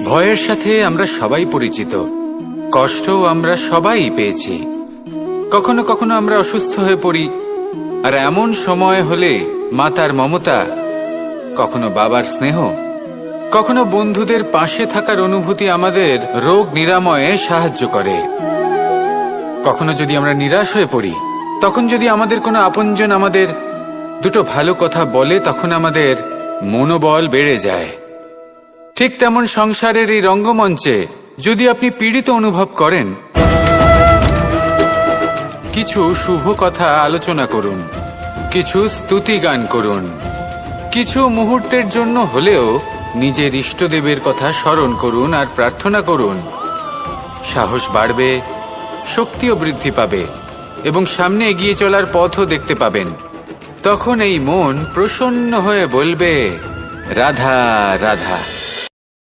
ভয়ের সাথে আমরা সবাই পরিচিত, কষ্টও আমরা সবাই পেয়েছি। কখনো কখনো আমরা অসুস্থ হয়ে পড়ি, আর এমন সময় হলে মাতার মমতা, কখনো বাবার স্নেহ, কখনো বন্ধুদের পাশে থাকার অনুভূতি আমাদের রোগ নিরাময়ে সাহায্য করে। কখনো যদি আমরা নিরাশ হয়ে পড়ি, তখন যদি আমাদের কোনো আপনজন আমাদের দুটো ভালো কথা বলে, তখন আমাদের মনোবল বেড়ে যায়। ঠিক তেমন সংসারের এই রঙ্গমঞ্চে যদি আপনি পীড়িত অনুভব করেন, কিছু শুভ কথা আলোচনা করুন, কিছু স্তুতি গান করুন, কিছু মুহূর্তের জন্য হলেও নিজের ইষ্টদেবের কথা স্মরণ করুন আর প্রার্থনা করুন। সাহস বাড়বে, শক্তিও বৃদ্ধি পাবে এবং সামনে এগিয়ে চলার পথও দেখতে পাবেন। তখন এই মন প্রসন্ন হয়ে বলবে, রাধা রাধা।